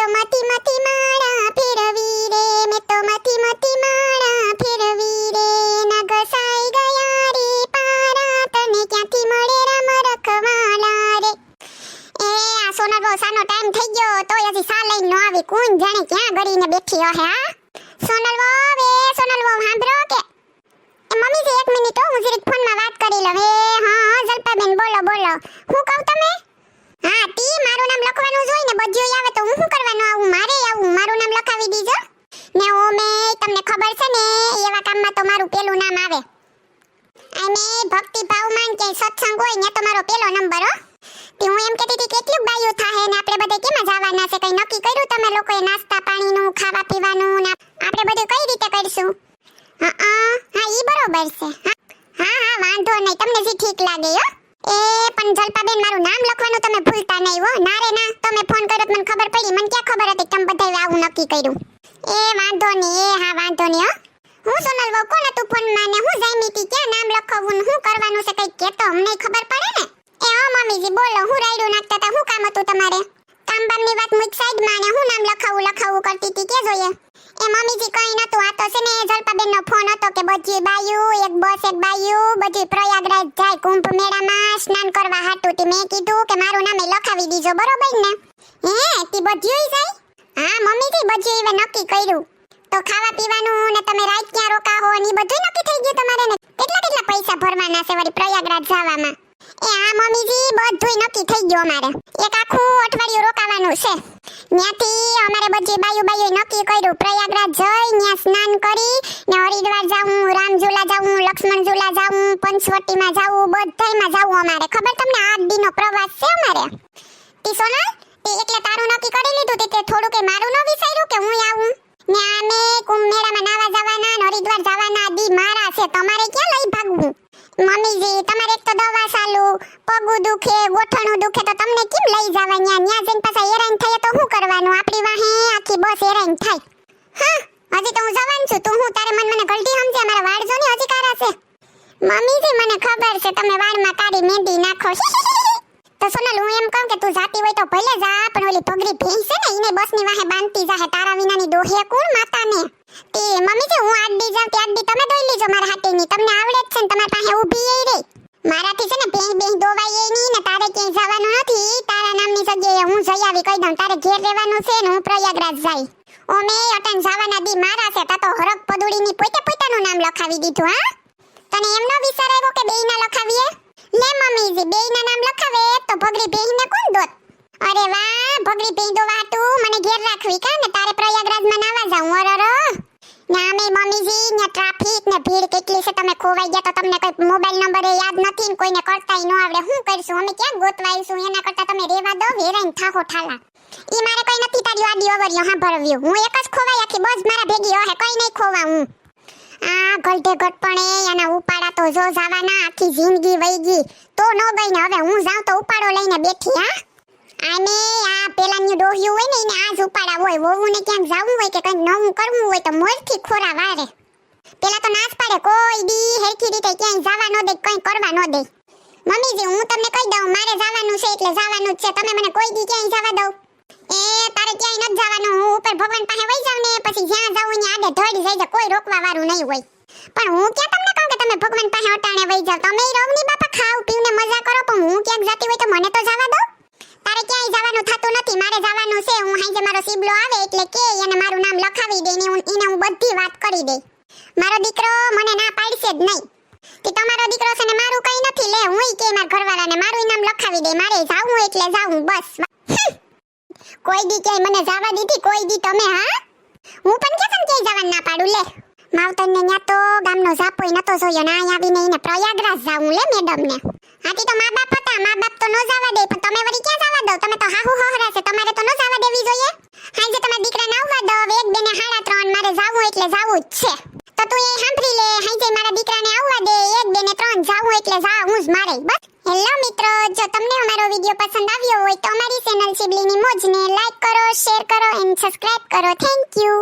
તો મથી મથી માળા ફેરવી રે, મેં તો મથી મથી માળા ફેરવી રે, ના ઘસાઈ ગયા રે પારા, તને ક્યાંથી મળે રામ રખવાલા રે. એ આ સોનલ બહુ સાનો ટાઈમ થઈ ગયો તોય હજી સા લઈને ન આવી. કોણ જાણે ક્યાં ગળીને બેઠી હે. હા સોનલ બહુ સાંભળો કે મમ્મી જે 1 મિનિટ હું જરીક ફોનમાં વાત કરી લઉં. હા જલપાબેન બોલો બોલો. હું કહું તમે? હા તી મારું નામ લખવાનું જોઈ ને બધું આવે તો હું શું કરવાનું આવું? મારે આવું મારું નામ લખાવી દીજો ને. ઓ મે તમને ખબર છે ને એવા કામમાં તો મારું પેલું નામ આવે. અને ભક્તિ ભાવમાં કે સત્સંગ હોય ને તો મારો પેલો નંબર હો. તે હું એમ કહેતી હતી કેટલું બાયું થાહે ને આપણે બધે કેમાં જવાના છે? કઈ નક્કી કર્યું તમે લોકોએ? નાસ્તા પાણીનું ખાવા પીવાનું ને આપણે બધું કઈ રીતે કરશું? હા ઈ બરોબર છે. હા વાંધો નહીં, તમને જે ઠીક લાગે હો. એ પણ જલપાબેન મારું નામ લખવાનું તમે ભૂલતા નહીં હો. ના રે ના, તમે ફોન કર્યો મને ખબર પડી. મને ક્યાં ખબર હતી તમે બધાએ આવું નક્કી કર્યું? એ વાંધો નહીં. હા વાંધો નહીં હો. હું સોનલ વહુ કોણ હતું ફોનમાં ને હું જાઈમીતી ક્યાં નામ લખવું ને શું કરવાનું છે કઈ કેતો અમને ખબર પડે ને. એ ઓ મમ્મીજી બોલો, હું રાયડું નાખતા હતા, શું કામ હતું તમારે? કામ બામની વાત મૂક સાઈડમાં ને હું નામ લખાવું કરતી હતી કે જોઈએ? એ મમ્મીજી કઈ નતું, આ તો છે ને જલપાબેનનો ફોન હતો કે બધી બાયું એક બસ એક બાયું બધી પ્રયાગરાજ જાય કુંભ મેળામાં સ્નાન કરવા હાટું. તી મેં કીધું કે મારું નામે લખાવી દીજો બરોબર ને? હે તી બધુંય જાય? હા મમ્મીજી બધું હવે નક્કી કર્યું. તો ખાવા પીવાનું ને તમે રાત ક્યાં રોકાવો ને ઈ બધું નક્કી થઈ ગયું તમારે ને? કેટલા પૈસા ભરવાના છે વળી પ્રયાગરાજ જવામાં? એ હા મમ્મીજી બધુંય નક્કી થઈ ગયું. અમારે એક આખું અઠવાડિયું રોકાવાનું છે. ત્યાંથી અમારે બધી બાયું નક્કી કર્યું પ્રયાગરાજ જઈ ત્યાં સ્નાન કરી ને હરિદ્વાર જાવું, રામઝુલા જાવું, લક્ષ્મણ ઝુલા જાવું, પંચવટીમાં જાવું, બધાયમાં જાવું. અમારે ખબર તમને 8 દિનનો પ્રવાસ છે અમારે. તી સોનલ તે એટલે તારું નક્કી કરી લીધું તે થોડું કે મારું ન વિચાર્યું કે હું આવું ને? આમે કુંભ મેળામાં નાવા જવાના ને હરિદ્વાર જવાના દી મારા છે, તમારે ક્યાં લઈ ભાગવું? મમ્મીજી તમારે એક તો દવા ચાલુ, પગું દુખે, ગોઠણું દુખે તો તમને કેમ લઈ જવા? ન્યા જઈને પાછા હેરાન થાય તો શું કરવાનું? આપણી વાહે આખી બસ હેરાન થાય. હા હજી તો હું જવાન છું. તું હું તારે મને ગલતી સમજે? મારા વાળ જો ને હજી કારા છે. મમ્મીજી મને ખબર છે તમે વાળમાં કાળી મહેંદી નાખો. તો સોનલ હું એમ કહું કે તું જાતી હોય તો ભલે જા, પણ ઓલી પગરી ભેંસ છે ને ઈને બસની વાહે બાંધતી જાહે. તારા વિનાની દોહે કોણ માતાને? તે મમ્મીજી હું 8 દી જાઉં તે 8 દી તમે દોઈ લીજો મારા હાથેની. તમને આવડે જ છે ને તમારી પાસે ઊભી એ રે. મારાથી છે ને ભેંસ દોવાય એ નહીં ને. તારે ક્યાંય જવાનું નથી. તારા નામની જગ્યાએ હું જઈ આવી કહી દઉં. તારે ઘેર રહેવાનું છે ને હું પ્રયાગરાજ જાય. ઓમે અટન જવાના દી મારા છે. તા તો હરક પદુડીની પોતાનું નામ લખાવી દીધું. હા તને એમ ન વિચાર આવ્યો કે બેયના લખાવીએ? લે મમ્મીજી બેયના નામ લખાવે તો ભગરી ભેંસને કોણ દોત? અરે વાહ ભગરી ભેંસ દોવાતું મને ઘેર રાખવી કા ને તારે પ્રયાગરાજમાં નાવા જાઉં? અરર નામે મમ્મીજી ને ટ્રાફિક ને ભીડ કેટલી છે. તમે ખોવાઈ ગયા તો તમને કોઈ મોબાઈલ નંબર યાદ નથી ને કોઈને કરતાય ન આવડે. શું કરશું અમે? ક્યાં ગોતવાઈશું? એના કરતા તમે રેવા દો, હેરાન થાહો ઠાલા. ઈ મારે કઈ નથી તારી આડી ઓવરિયો સાંભળવ્યું. હું એક જ ખોવાઈ આખી બસ મારા ભેગી હે, કઈ નહીં ખોવા હું. આ ગલઢે ગટપણે એના ઉપાડા તો જો જવાના આખી જિંદગી વઈ ગઈ તો ન ગઈ ને હવે હું જાઉં તો ઉપાડો લઈને બેઠી. હા આને આ પેલાની ડોહ્યું હોય ને એને આજ ઉપાડા હોય. વહુને ક્યાંક જાવું હોય કે કંઈ નવું કરવું હોય તો મોરથી ખોરા વારે. પેલા તો નાશ પાડે કોઈ દી હેરખી રીતે ક્યાંય જવા ન દે, કંઈ કરવા ન દે. મમ્મીજી હું તમને કહી દઉં મારે જવાનું છે એટલે જવાનું જ છે. તમે મને કોઈ દી ક્યાંય જવા દો? એ તારે ક્યાંય ન જવાનું. હું ઉપર ભગવાન પાસે વઈ જાઉં ને પછી જ્યાં જાઉં ત્યાં આડે ધડી જઈ જાય, કોઈ રોકવા વાળું નહીં હોય. પણ હું ક્યાં તમને કહું કે તમે ભગવાન પાસે અટાણે વઈ જાવ? તમે રોમની બાપા ખાવ પીવને મજા કરો, પણ હું ક્યાંક જતી હોય તો મને તો જવા દો. તારે ક્યાંય જવાનું થતું નથી. મારે જવાનું છે. હું હાંજે મારો સીબલો આવે એટલે કે એને મારું નામ લખાવી દે ને એને હું બધી વાત કરી દે. મારો દીકરો મને ના પાડશે જ નહીં કે તમારો દીકરો છે ને મારું કઈ નથી. લે હુંય કે મારા ઘરવાળાને મારું નામ લખાવી દે. મારે જાવું એટલે જાવું બસ. કોઈ દી ક્યાંય મને જવા દીધી? કોઈ દી તમે? હા હું પણ ક્યાં ક્યાંય જવાનું ના પાડું. લે માવતરને ન્યા તો ગામનો ઝાપોય નતો જોયો ને અહીંયા આવીને એને પ્રયાગરાજ જાવું. લે મેડમને આથી તો મા બાપ હતા. મા બાપ તો ન જવા દે, પણ તમે વળી ક્યાં જવા દો? તમે તો હાહુ હોહરા છે. તમારે તો ન જવા દેવી જોઈએ. હાંજે તમારા દીકરાને આવવા દો. હવે 1 2 ને 3:30 મારે જાવું એટલે જાવું જ છે. તો તું એ સાંભળી લે. હાંજે મારા દીકરાને આવવા દે. 1 2 ને 3 જાવું એટલે જાવું જ મારે બસ. હેલો મિત્રો, જો તમને અમારો વિડિયો પસંદ આવ્યો હોય તો અમારી ચેનલ સિબલીની મોજને લાઈક કરો, શેર કરો એન્ડ સબસ્ક્રાઇબ કરો. Thank you.